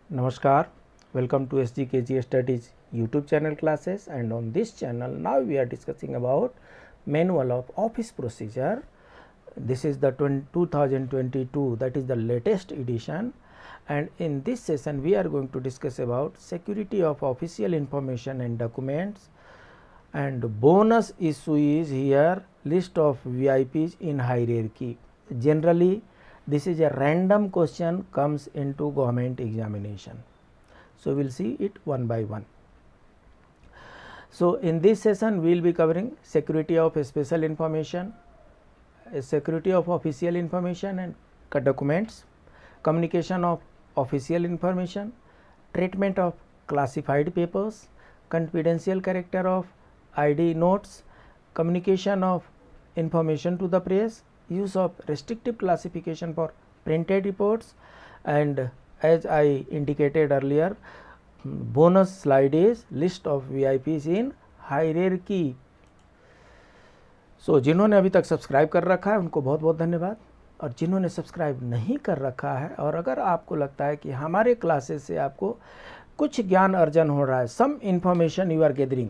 Namaskar, welcome to SGKG Studies YouTube channel classes, and on this channel now we are discussing about manual of office procedure. This is the 2022, that is the latest edition, and in this session we are going to discuss about security of official information and documents, and bonus issue is here list of VIPs in hierarchy. Generally this is a random question comes into government examination. So, we will see it one by one. So, in this session we will be covering security of special information, security of official information and documents, communication of official information, treatment of classified papers, confidential character of ID notes, communication of information to the press, use of restrictive classification for printed reports, and as I indicated earlier, bonus slide is list of VIPs in hierarchy. So जिन्होंने अभी तक subscribe कर रखा है उनको बहुत बहुत धन्यवाद, और जिन्होंने सब्सक्राइब नहीं कर रखा है और अगर आपको लगता है कि हमारे क्लासेस से आपको कुछ ज्ञान अर्जन हो रहा है, some information you are gathering,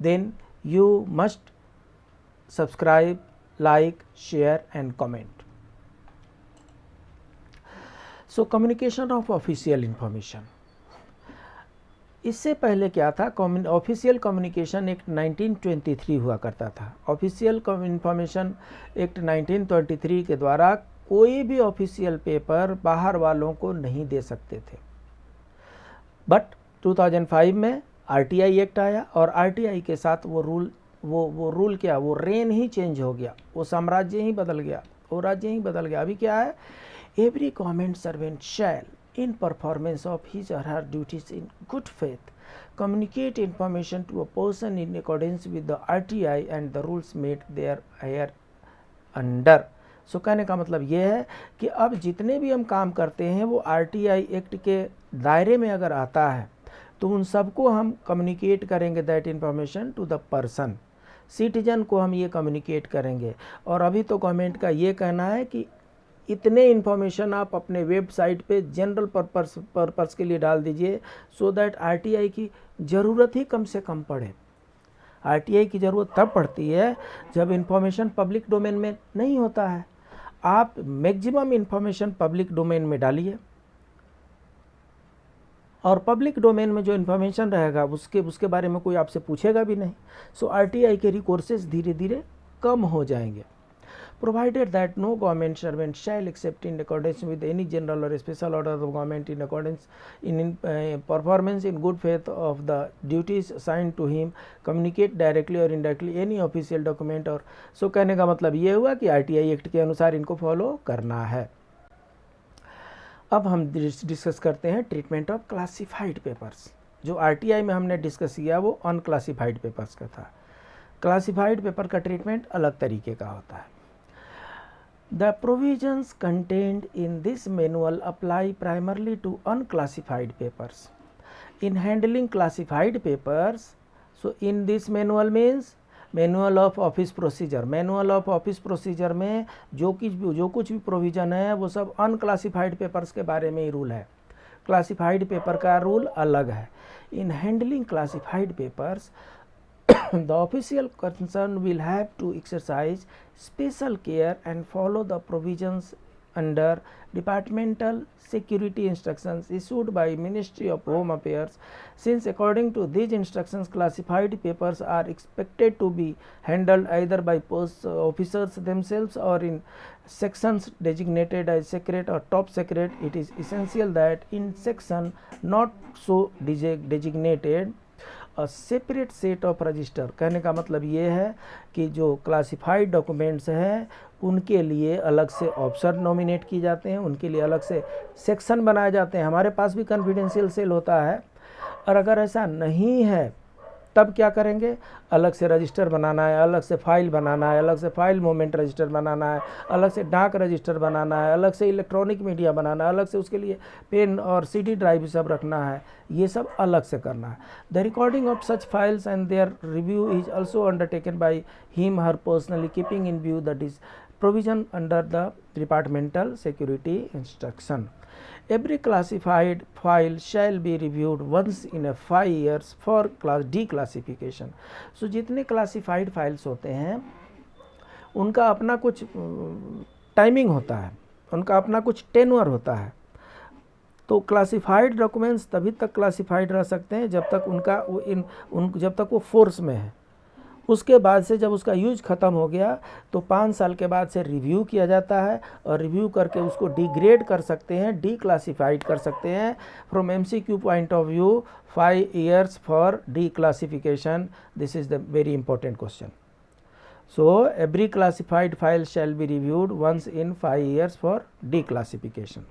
then you must subscribe, like, share and comment. So communication of official information. इससे पहले क्या था, ऑफिशियल कम्युनिकेशन एक्ट 1923 हुआ करता था। ऑफिशियल इंफॉर्मेशन एक्ट 1923 के द्वारा कोई भी ऑफिशियल पेपर बाहर वालों को नहीं दे सकते थे, बट 2005 में आरटीआई एक्ट आया और आरटीआई के साथ वो रूल क्या, वो रेन ही चेंज हो गया, वो साम्राज्य ही बदल गया, वो राज्य ही बदल गया। अभी क्या है, every government servant shall in performance of his or her duties in good faith communicate information to a person in accordance with the RTI and the rules made there here under. So कहने का मतलब ये है कि अब जितने भी हम काम करते हैं वो आरटीआई एक्ट के दायरे में अगर आता है तो उन सबको हम कम्युनिकेट करेंगे that information to the person, citizen को हम ये कम्युनिकेट करेंगे। और अभी तो गवर्नमेंट का ये कहना है कि इतने इन्फॉर्मेशन आप अपने वेबसाइट पे जनरल पर्पस के लिए डाल दीजिए, सो दैट आरटीआई की ज़रूरत ही कम से कम पड़े। आरटीआई की ज़रूरत तब पड़ती है जब इन्फॉर्मेशन पब्लिक डोमेन में नहीं होता है। आप मैक्सिमम इन्फॉर्मेशन पब्लिक डोमेन में डालिए, और पब्लिक डोमेन में जो इन्फॉर्मेशन रहेगा उसके बारे में कोई आपसे पूछेगा भी नहीं। सो आरटीआई के रिसोर्सेज धीरे धीरे कम हो जाएंगे। Provided that no government servant shall except in accordance with any general or special order of government in accordance in performance in good faith of the duties assigned to him communicate directly or indirectly any official document. और so कहने का मतलब ये हुआ कि RTI act के अनुसार इनको फॉलो करना है। अब हम डिस्कस करते हैं ट्रीटमेंट ऑफ क्लासिफाइड पेपर्स। जो आरटीआई में हमने डिस्कस किया वो अनक्लासिफाइड पेपर्स का था। क्लासिफाइड पेपर का ट्रीटमेंट अलग तरीके का होता है। The provisions contained in this manual apply primarily to unclassified papers. In handling classified papers, so in this manual means manual of office procedure. Manual of office procedure में जो कुछ भी प्रोविज़न है वो सब अनक्लासिफाइड पेपर्स के बारे में ही रूल है। क्लासिफाइड पेपर का रूल अलग है। In handling classified papers the official concern will have to exercise special care and follow the provisions under departmental security instructions issued by Ministry of Home Affairs, since according to these instructions classified papers are expected to be handled either by officers themselves or in sections designated as secret or top secret. It is essential that in section not so designated a separate set of register. कहने का मतलब ये है कि जो classified documents हैं उनके लिए अलग से ऑफिसर नॉमिनेट किए जाते हैं, उनके लिए अलग से सेक्शन बनाए जाते हैं। हमारे पास भी कॉन्फिडेंशियल सेल होता है, और अगर ऐसा नहीं है तब क्या करेंगे, अलग से रजिस्टर बनाना है, अलग से फाइल बनाना है, अलग से फाइल मूवमेंट रजिस्टर बनाना है, अलग से डाक रजिस्टर बनाना है, अलग से इलेक्ट्रॉनिक मीडिया बनाना है, अलग से उसके लिए पेन और सीडी ड्राइव सब रखना है, ये सब अलग से करना है। The recording of such files and their review is also undertaken by him her personally keeping in view that is provision under the departmental security instruction. Every classified file shall be reviewed once in a 5 years for declassification. So जितने classified files होते हैं उनका अपना कुछ timing होता है, उनका अपना कुछ टेन्योर होता है. तो क्लासिफाइड डॉक्यूमेंट्स तभी तक क्लासिफाइड रह सकते हैं जब तक वो फोर्स में है. उसके बाद से जब उसका यूज ख़त्म हो गया तो 5 साल के बाद से रिव्यू किया जाता है और रिव्यू करके उसको डिग्रेड कर सकते हैं, डीक्लासिफाइड कर सकते हैं. From MCQ point of view 5 years for declassification. This is the very important question. So every classified file shall be reviewed once in 5 years for declassification.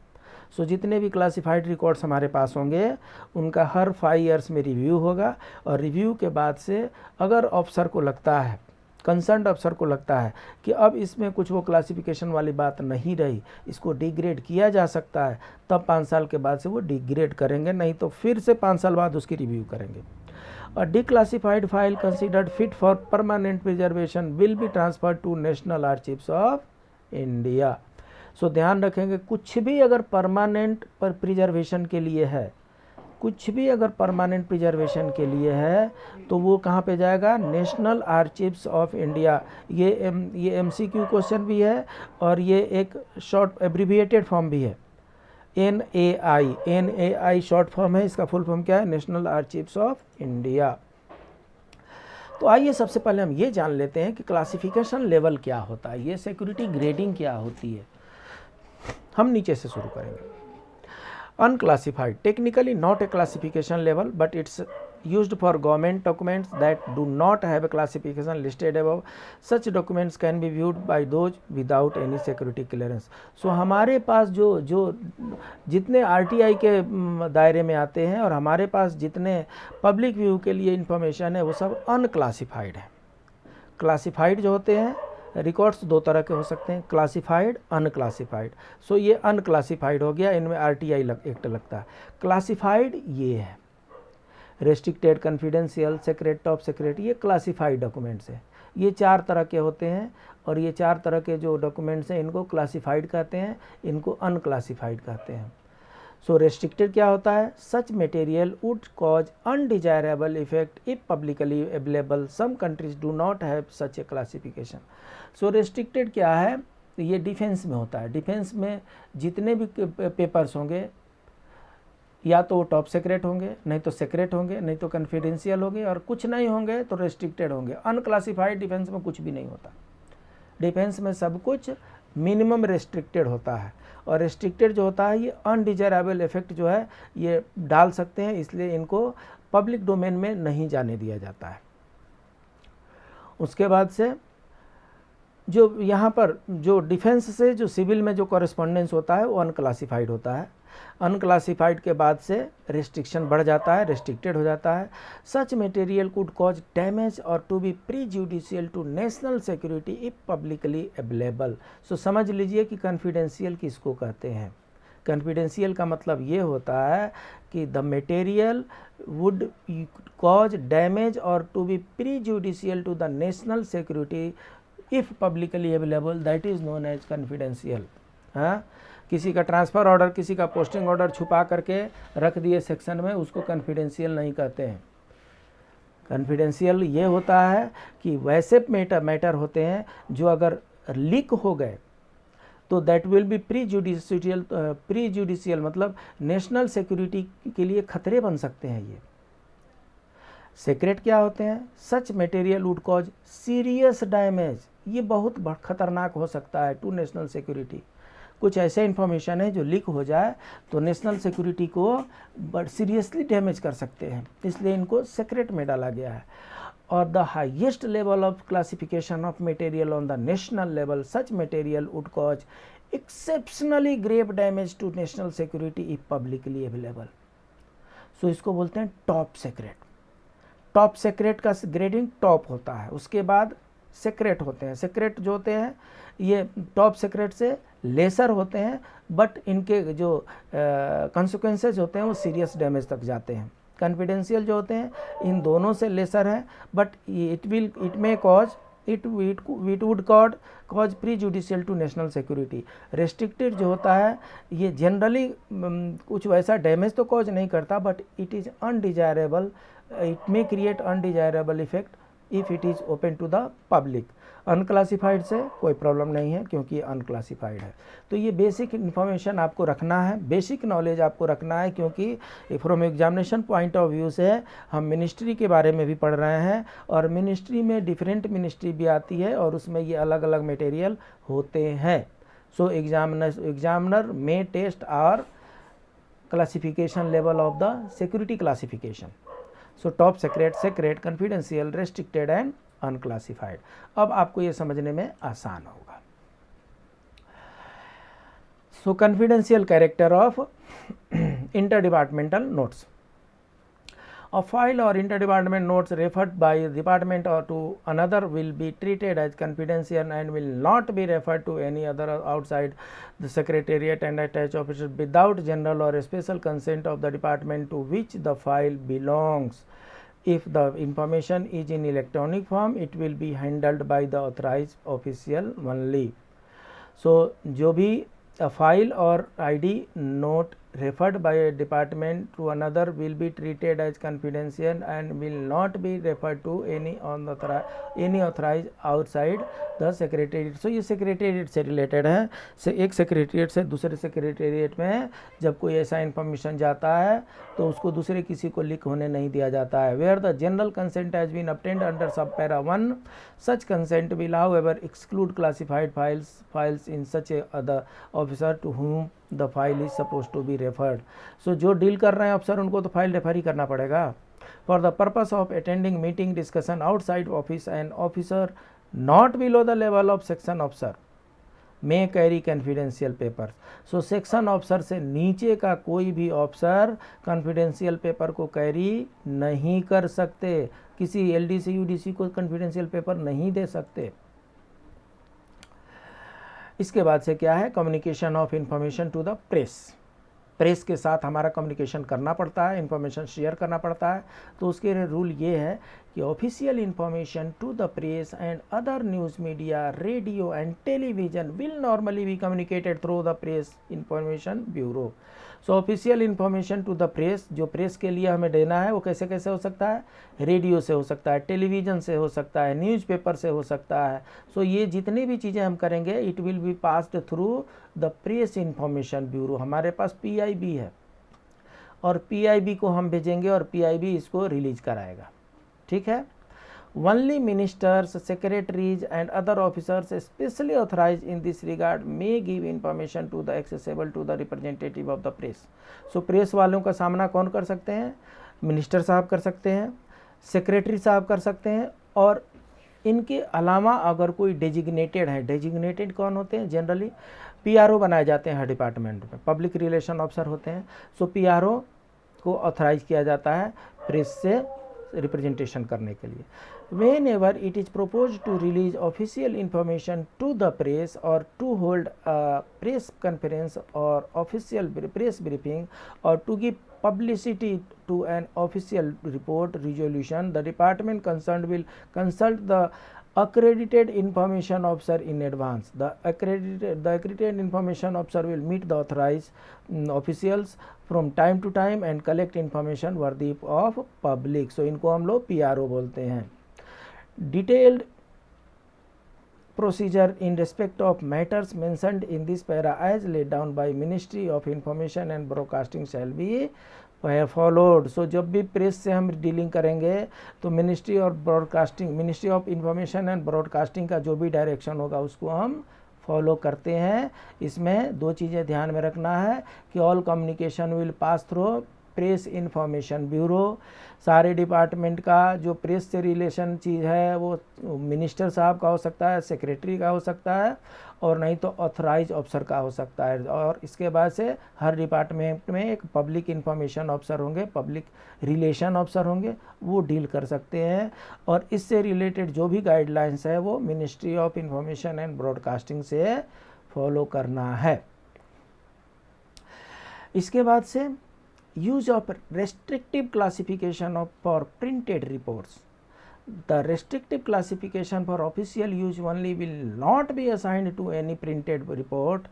So जितने भी classified records हमारे पास होंगे उनका हर 5 years में review होगा और review के बाद से अगर ऑफिसर को लगता है, कंसर्न्ड अफसर को लगता है कि अब इसमें कुछ वो क्लासिफिकेशन वाली बात नहीं रही, इसको डिग्रेड किया जा सकता है, तब 5 साल के बाद से वो डिग्रेड करेंगे, नहीं तो फिर से 5 साल बाद उसकी रिव्यू करेंगे. A declassified file considered fit for permanent preservation will be transferred to National Archives of India. So ध्यान रखेंगे कुछ भी अगर परमानेंट पर प्रिजर्वेशन के लिए है, कुछ भी अगर परमानेंट प्रिजर्वेशन के लिए है तो वो कहाँ पे जाएगा? National archives of India. ये MCQ क्वेश्चन भी है और ये एक शॉर्ट एब्रीविएटेड फॉर्म भी है. NAI शॉर्ट फॉर्म है, इसका फुल फॉर्म क्या है? National archives of India. तो आइए सबसे पहले हम ये जान लेते हैं कि क्लासिफिकेशन लेवल क्या होता है, ये सिक्योरिटी ग्रेडिंग क्या होती है. हम नीचे से शुरू करेंगे. Unclassified, technically not a classification level, but it's used for government documents that do not have a classification listed above. Such documents can be viewed by those without any security clearance. So हमारे पास जो जितने RTI के दायरे में आते हैं और हमारे पास जितने पब्लिक व्यू के लिए इंफॉर्मेशन है वो सब अनक्लासिफाइड है. क्लासिफाइड जो होते हैं रिकॉर्ड्स 2 तरह के हो सकते हैं, क्लासिफाइड, अनक्लासिफाइड. सो ये अनक्लासिफाइड हो गया, इनमें RTI एक्ट लगता है. क्लासिफाइड ये है restricted, confidential, secret, top secret, ये क्लासिफाइड डॉक्यूमेंट्स हैं. ये 4 तरह के होते हैं और ये 4 तरह के जो डॉक्यूमेंट्स हैं इनको क्लासिफाइड कहते हैं, इनको अनक्लासिफाइड कहते हैं. सो रेस्ट्रिक्टेड क्या होता है? Such material would cause undesirable effect if publicly available. Some countries do not have such a classification. So restricted क्या है? ये डिफेंस में होता है. डिफेंस में जितने भी पेपर्स होंगे या तो टॉप सीक्रेट होंगे, नहीं तो सीक्रेट होंगे, नहीं तो कॉन्फिडेंशियल होंगे, और कुछ नहीं होंगे तो रेस्ट्रिक्टेड होंगे. अनक्लासिफाइड डिफेंस में कुछ भी नहीं होता. डिफेंस में सब कुछ मिनिमम रेस्ट्रिक्टेड होता है और रेस्ट्रिक्टेड जो होता है ये अनडिजायरेबल इफेक्ट जो है ये डाल सकते हैं, इसलिए इनको पब्लिक डोमेन में नहीं जाने दिया जाता है. उसके बाद से जो यहाँ पर जो डिफेंस से जो सिविल में जो कॉरेस्पॉन्डेंस होता है वो अनक्लासिफाइड होता है. अनक्लासिफाइड के बाद से रेस्ट्रिक्शन बढ़ जाता है, रेस्ट्रिक्टेड हो जाता है. Such material could cause damage or to be prejudicial to national security if publicly available. So समझ लीजिए कि कॉन्फिडेंशियल किसको कहते हैं. कॉन्फिडेंशियल का मतलब ये होता है कि the material would cause damage or to be prejudicial to the national security if publicly available, that is known as confidential. हाँ, किसी का ट्रांसफ़र ऑर्डर, किसी का पोस्टिंग ऑर्डर छुपा करके रख दिए सेक्शन में, उसको कॉन्फिडेंशियल नहीं कहते हैं. कॉन्फिडेंशियल ये होता है कि वैसे मैटर होते हैं जो अगर लीक हो गए तो दैट विल बी प्रीजुडिशियल मतलब नेशनल सिक्योरिटी के लिए खतरे बन सकते हैं. ये सीक्रेट क्या होते हैं? Such material would cause serious damage, ये बहुत खतरनाक हो सकता है टू नेशनल सिक्योरिटी. कुछ ऐसे इन्फॉर्मेशन है जो लीक हो जाए तो नेशनल सिक्योरिटी को बट सीरियसली डैमेज कर सकते हैं, इसलिए इनको सीक्रेट में डाला गया है. और the highest level of classification of material on the national level, such material would cause exceptionally grave damage to national security if publicly available. So इसको बोलते हैं टॉप सीक्रेट. टॉप सीक्रेट का ग्रेडिंग टॉप होता है, उसके बाद secret होते हैं. सीक्रेट जो होते हैं ये टॉप सीक्रेट से लेसर होते हैं, बट इनके जो कॉन्सिक्वेंसेज होते हैं वो सीरियस डैमेज तक जाते हैं. कॉन्फिडेंशियल जो होते हैं इन दोनों से लेसर हैं, but it may cause it would cause prejudicial to national security. Restricted जो होता है ये जनरली कुछ वैसा डैमेज तो कॉज नहीं करता, but it is undesirable, it may create undesirable effect if it is open to the public. Unclassified से कोई प्रॉब्लम नहीं है क्योंकि अनक्लासिफाइड है। तो ये बेसिक इन्फॉर्मेशन आपको रखना है, बेसिक नॉलेज आपको रखना है, क्योंकि from examination point of view से हम मिनिस्ट्री के बारे में भी पढ़ रहे हैं, और मिनिस्ट्री में डिफरेंट मिनिस्ट्री भी आती है और उसमें ये अलग अलग मटेरियल होते हैं। So examiner may test our classification level of the security classification. So top secret, confidential, restricted and unclassified. अब आपको ये समझने में आसान होगा। So confidential character of interdepartmental notes. A file or interdepartment notes referred by department or to another will be treated as confidential and will not be referred to any other outside the secretariat and attached officer without general or special consent of the department to which the file belongs. If the information is in electronic form, it will be handled by the authorized official only. So जो भी file or ID note referred by a department to another will be treated as confidential and will not be referred to any authorized outside the secretariat. So ये secretariat से related है। एक secretariat से दूसरे secretariat में जब कोई ऐसा information जाता है तो उसको दूसरे किसी को लीक होने नहीं दिया जाता है। Where the general consent has been obtained under subpara 1, such consent will however exclude classified files in such a other officer to whom the file is suppose to be referred. So जो deal कर रहे हैं अफसर उनको तो file refer ही करना पड़ेगा। For the purpose of attending meeting discussion outside office and officer not below the level of section officer may carry confidential paper. So section officer से नीचे का कोई भी ऑफिसर कॉन्फिडेंशियल पेपर को कैरी नहीं कर सकते, किसी एलडीसी यूडीसी को कॉन्फिडेंशियल पेपर नहीं दे सकते। इसके बाद से क्या है, communication of information to the press. Press के साथ हमारा कम्युनिकेशन करना पड़ता है, इंफॉर्मेशन शेयर करना पड़ता है। तो उसके रूल ये है कि official information to the press and other news media, radio and television will normally be communicated through the press information bureau. So official information to the press, जो प्रेस के लिए हमें देना है वो कैसे कैसे हो सकता है, रेडियो से हो सकता है, टेलीविज़न से हो सकता है, न्यूज़पेपर से हो सकता है। सो ये जितनी भी चीज़ें हम करेंगे it will be passed through the press information bureau. हमारे पास PIB है और PIB को हम भेजेंगे और PIB इसको रिलीज कराएगा। ठीक है। Only ministers, secretaries and other officers specially authorized in this regard may give information to the accessible to the representative of the press. So press वालों का सामना कौन कर सकते हैं, मिनिस्टर साहब कर सकते हैं, सेक्रेटरी साहब कर सकते हैं, और इनके अलावा अगर कोई डेजिग्नेटेड है, डेजिग्नेटेड कौन होते हैं, जनरली PRO बनाए जाते हैं हर डिपार्टमेंट में, पब्लिक रिलेशन ऑफिसर होते हैं। सो PRO को ऑथराइज किया जाता है प्रेस से रिप्रेजेंटेशन करने के लिए। Whenever it is proposed to release official information to the press or to hold a press conference or official press briefing or to give publicity to an official report resolution, the department concerned will consult the accredited information officer in advance. The accredited information officer will meet the authorized officials from time to time and collect information worthy of public. So इनको हम लोग PRO बोलते हैं। Detailed procedure in respect of matters mentioned in this para as laid down by Ministry of Information and Broadcasting shall be followed. So जब भी press से हम dealing करेंगे तो ministry of information and broadcasting का जो भी डायरेक्शन होगा उसको हम फॉलो करते हैं। इसमें दो चीज़ें ध्यान में रखना है कि all communication will pass through press information bureau. सारे डिपार्टमेंट का जो प्रेस से रिलेशन चीज़ है वो मिनिस्टर साहब का हो सकता है, सेक्रेटरी का हो सकता है, और नहीं तो ऑथराइज ऑफिसर का हो सकता है। और इसके बाद से हर डिपार्टमेंट में एक पब्लिक इंफॉर्मेशन ऑफिसर होंगे, पब्लिक रिलेशन ऑफिसर होंगे, वो डील कर सकते हैं। और इससे रिलेटेड जो भी गाइडलाइंस है वो ministry of information and broadcasting से फॉलो करना है। इसके बाद से use of restrictive classification of for printed reports. The restrictive classification for official use only will not be assigned to any printed report,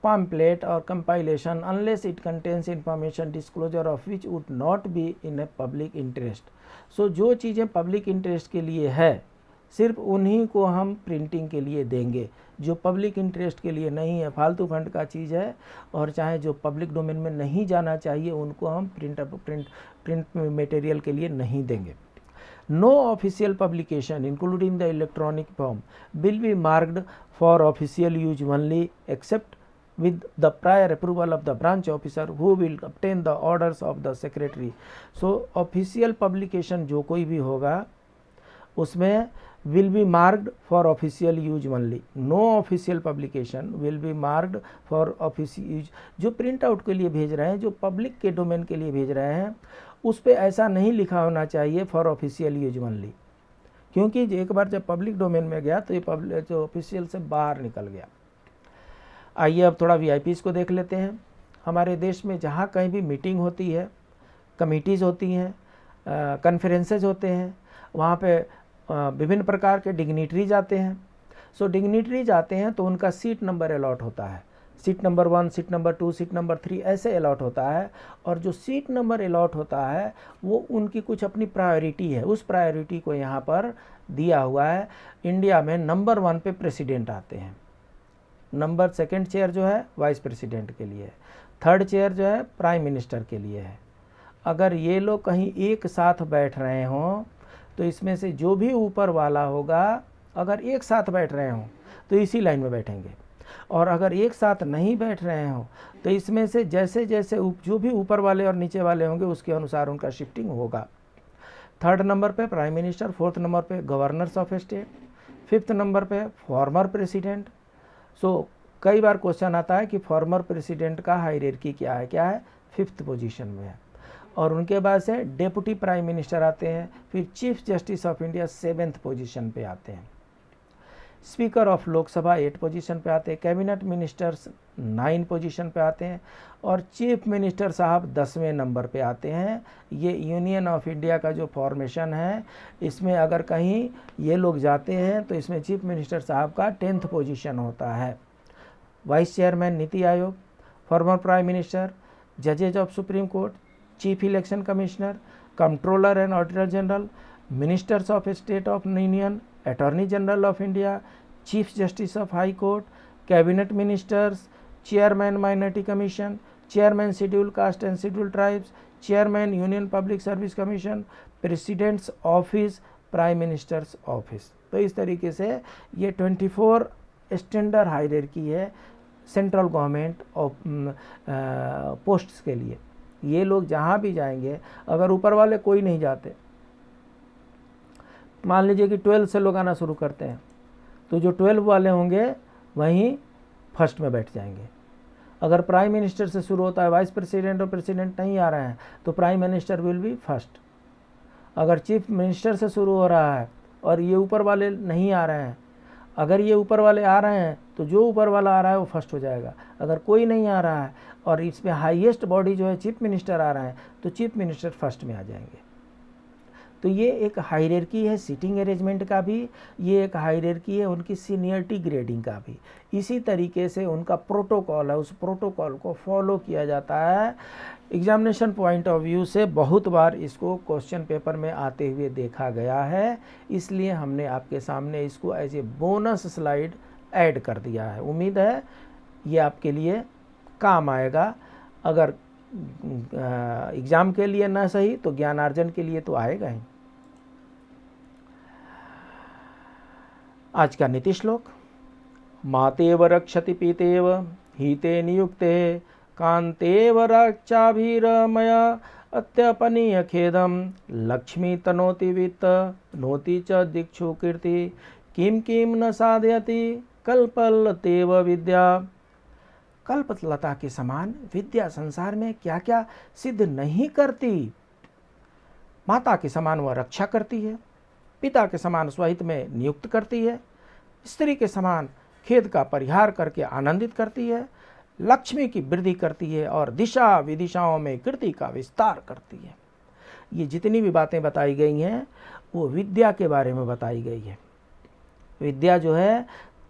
pamphlet or compilation unless it contains information disclosure of which would not be in a public interest. So जो चीज़ें public interest के लिए है सिर्फ उन्हीं को हम printing के लिए देंगे, जो पब्लिक इंटरेस्ट के लिए नहीं है, फालतू फंड का चीज़ है और चाहे जो पब्लिक डोमेन में नहीं जाना चाहिए उनको हम प्रिंट मटेरियल के लिए नहीं देंगे. No official publication including the electronic form will be marked for official use only except with the prior approval of the branch officer who will obtain the orders of the secretary. So official publication जो कोई भी होगा उसमें will be marked for official use only. No official publication will be marked for official use. जो print out के लिए भेज रहे हैं, जो पब्लिक के डोमेन के लिए भेज रहे हैं, उस पर ऐसा नहीं लिखा होना चाहिए फॉर ऑफिशियल यूज ओनली, क्योंकि एक बार जब पब्लिक डोमेन में गया तो ये जो ऑफिशियल से बाहर निकल गया. आइए अब थोड़ा वीआईपीज़ को देख लेते हैं. हमारे देश में जहाँ कहीं भी मीटिंग होती है, कमिटीज़ होती हैं, कॉन्फ्रेंसेज होते हैं, वहाँ पे विभिन्न प्रकार के डिग्निटरीज आते हैं. सो डिग्निटरीज आते हैं तो उनका सीट नंबर अलॉट होता है. Seat number 1, seat number 2, seat number 3 ऐसे अलॉट होता है. और जो सीट नंबर अलॉट होता है वो उनकी कुछ अपनी प्रायोरिटी है. उस प्रायोरिटी को यहाँ पर दिया हुआ है. इंडिया में नंबर 1 पे प्रेसिडेंट आते हैं. नंबर 2 चेयर जो है वाइस प्रेसिडेंट के लिए है. 3rd चेयर जो है प्राइम मिनिस्टर के लिए है. अगर ये लोग कहीं एक साथ बैठ रहे हों तो इसमें से जो भी ऊपर वाला होगा, अगर एक साथ बैठ रहे हों तो इसी लाइन में बैठेंगे, और अगर एक साथ नहीं बैठ रहे हों तो इसमें से जैसे जैसे जो भी ऊपर वाले और नीचे वाले होंगे उसके अनुसार उनका शिफ्टिंग होगा. 3rd नंबर पे प्राइम मिनिस्टर, 4th नंबर पे governors of state, 5th number पे फॉर्मर प्रेसिडेंट. सो कई बार क्वेश्चन आता है कि फॉर्मर प्रेसिडेंट का हायरार्की क्या है 5th पोजीशन में है. और उनके बाद से डेप्यूटी प्राइम मिनिस्टर आते हैं. फिर chief justice of India 7th position पे आते हैं. स्पीकर ऑफ लोकसभा 8 पोजीशन पे आते हैं. कैबिनेट मिनिस्टर्स 9 पोजीशन पे आते हैं. और चीफ मिनिस्टर साहब 10वें नंबर पे आते हैं. ये यूनियन ऑफ इंडिया का जो फॉर्मेशन है इसमें अगर कहीं ये लोग जाते हैं तो इसमें चीफ मिनिस्टर साहब का 10th पोजीशन होता है. Vice chairman NITI Aayog, former prime minister, जजेज of supreme court, chief election commissioner, controller and auditor general, ministers of state of union, attorney general of India, chief justice of high court, cabinet ministers, chairman minority commission, chairman schedule caste and schedule tribes, chairman union public service commission, president's office, prime minister's office. तो इस तरीके से ये 24 standard hierarchy है central government of posts के लिए. ये लोग जहाँ भी जाएंगे, अगर ऊपर वाले कोई नहीं जाते, मान लीजिए कि 12 से लोग आना शुरू करते हैं तो जो 12 वाले होंगे वहीं फर्स्ट में बैठ जाएंगे. अगर प्राइम मिनिस्टर से शुरू होता है, वाइस प्रेसिडेंट और प्रेसिडेंट नहीं आ रहे हैं तो prime minister will be first. अगर चीफ मिनिस्टर से शुरू हो रहा है और ये ऊपर वाले नहीं आ रहे हैं, अगर ये ऊपर वाले आ रहे हैं तो जो ऊपर वाला आ रहा है वो फर्स्ट हो जाएगा. अगर कोई नहीं आ रहा है और इसमें हाईएस्ट बॉडी जो है चीफ मिनिस्टर आ रहा है तो चीफ मिनिस्टर फर्स्ट में आ जाएंगे. तो ये एक हायरार्की है सीटिंग अरेंजमेंट का भी, ये एक हायरार्की है उनकी सीनियरिटी ग्रेडिंग का भी. इसी तरीके से उनका प्रोटोकॉल है, उस प्रोटोकॉल को फॉलो किया जाता है. एग्जामिनेशन पॉइंट ऑफ व्यू से बहुत बार इसको क्वेश्चन पेपर में आते हुए देखा गया है, इसलिए हमने आपके सामने इसको as a bonus slide add कर दिया है. उम्मीद है ये आपके लिए काम आएगा. अगर एग्ज़ाम के लिए ना सही तो ज्ञानार्जन के लिए तो आएगा ही. आज का नीति श्लोक: मातेव रक्षति पीतेव हीते नियुक्ते कांतेव रक्षाभिरमया अत्यपनीय खेदम लक्ष्मी तनोति वित्त नोति च दिक्षु कीर्ति किम किम न साधयति कल्पलतेव विद्या. कल्पलता के समान विद्या संसार में क्या क्या सिद्ध नहीं करती. माता के समान वह रक्षा करती है, पिता के समान स्वहित में नियुक्त करती है, स्त्री के समान खेद का परिहार करके आनंदित करती है, लक्ष्मी की वृद्धि करती है और दिशा विदिशाओं में कीर्ति का विस्तार करती है. ये जितनी भी बातें बताई गई हैं वो विद्या के बारे में बताई गई है। विद्या जो है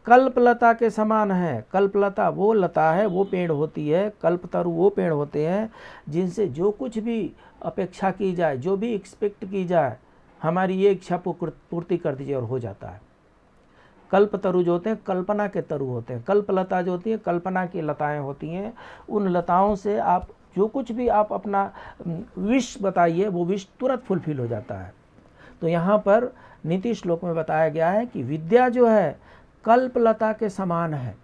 कल्पलता के समान है। कल्पलता वो लता है, वो पेड़ होती है, कल्पतरु वो पेड़ होते हैं जिनसे जो कुछ भी अपेक्षा की जाए, जो भी एक्सपेक्ट की जाए, हमारी ये इच्छा पूर्ति कर दीजिए और हो जाता है। कल्पतरु जो होते हैं कल्पना के तरु होते हैं। कल्पलता जो होती है कल्पना की लताएं होती हैं। उन लताओं से आप जो कुछ भी आप अपना विश बताइए, वो विश तुरंत फुलफिल हो जाता है। तो यहाँ पर नीति श्लोक में बताया गया है कि विद्या जो है कल्पलता के समान है।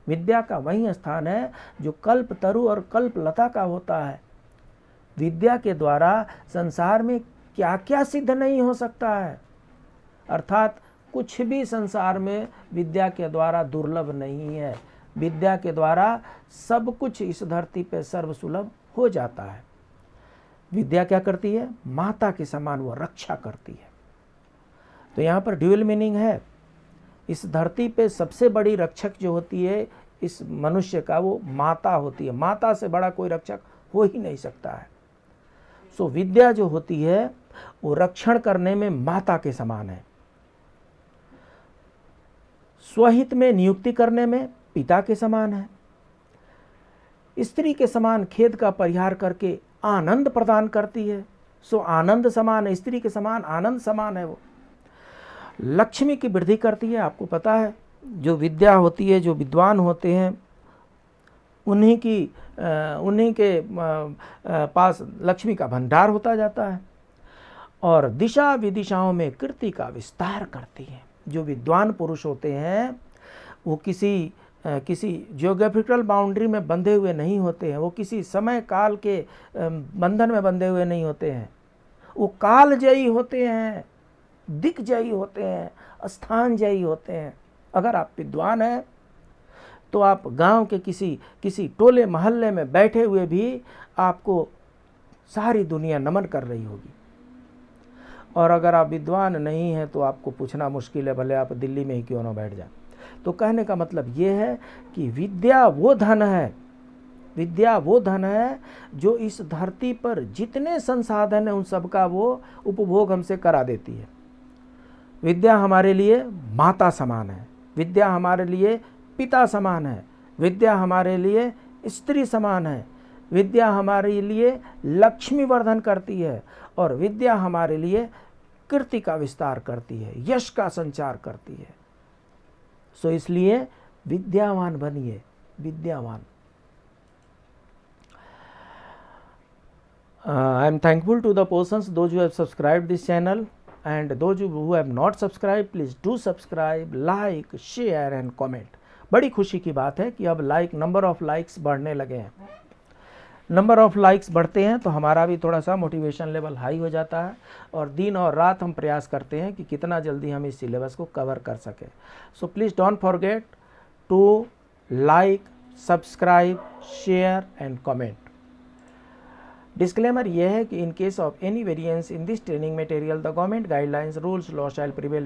विद्या का वही स्थान है जो कल्पतरु और कल्पलता का होता है। विद्या के द्वारा संसार में क्या क्या सिद्ध नहीं हो सकता है, अर्थात कुछ भी संसार में विद्या के द्वारा दुर्लभ नहीं है। विद्या के द्वारा सब कुछ इस धरती पे सर्वसुलभ हो जाता है। विद्या क्या करती है? माता के समान वो रक्षा करती है। तो यहाँ पर ड्यूअल मीनिंग है। इस धरती पे सबसे बड़ी रक्षक जो होती है इस मनुष्य का, वो माता होती है। माता से बड़ा कोई रक्षक हो ही नहीं सकता है। सो विद्या जो होती है वो रक्षण करने में माता के समान है। स्वहित में नियुक्ति करने में पिता के समान है। स्त्री के समान खेद का परिहार करके आनंद प्रदान करती है। सो आनंद समान है, स्त्री के समान आनंद समान है। वो लक्ष्मी की वृद्धि करती है। आपको पता है जो विद्या होती है, जो विद्वान होते हैं, उन्हीं के पास लक्ष्मी का भंडार होता जाता है। और दिशा विदिशाओं में कीर्ति का विस्तार करती है। जो विद्वान पुरुष होते हैं वो किसी जियोग्राफिकल बाउंड्री में बंधे हुए नहीं होते हैं। वो किसी समय काल के बंधन में बंधे हुए नहीं होते हैं। वो कालजयी होते हैं, दिक्जयी होते हैं, स्थानजयी होते हैं। अगर आप विद्वान हैं तो आप गांव के किसी टोले मोहल्ले में बैठे हुए भी आपको सारी दुनिया नमन कर रही होगी। और अगर आप विद्वान नहीं हैं तो आपको पूछना मुश्किल है, भले आप दिल्ली में ही क्यों ना बैठ जाए। तो कहने का मतलब ये है कि विद्या वो धन है, विद्या वो धन है जो इस धरती पर जितने संसाधन हैं उन सब का वो उपभोग हमसे करा देती है। विद्या हमारे लिए माता समान है। विद्या हमारे लिए पिता समान है। विद्या हमारे लिए स्त्री समान है। विद्या हमारे लिए लक्ष्मी वर्धन करती है। और विद्या हमारे लिए कीर्ति का विस्तार करती है, यश का संचार करती है। सो इसलिए विद्यावान बनिए, विद्यावान। I am thankful to the persons, those who have subscribed this channel, and those who have not subscribed, please do subscribe, like, share and comment. बड़ी खुशी की बात है कि अब नंबर ऑफ लाइक्स बढ़ने लगे हैं। नंबर ऑफ लाइक्स बढ़ते हैं तो हमारा भी थोड़ा सा मोटिवेशन लेवल हाई हो जाता है और दिन और रात हम प्रयास करते हैं कि कितना जल्दी हम इस सिलेबस को कवर कर सकें। So please don't forget to like, subscribe, share and comment. Disclaimer यह है कि in case of any variance in this training material the government guidelines rules law shall prevail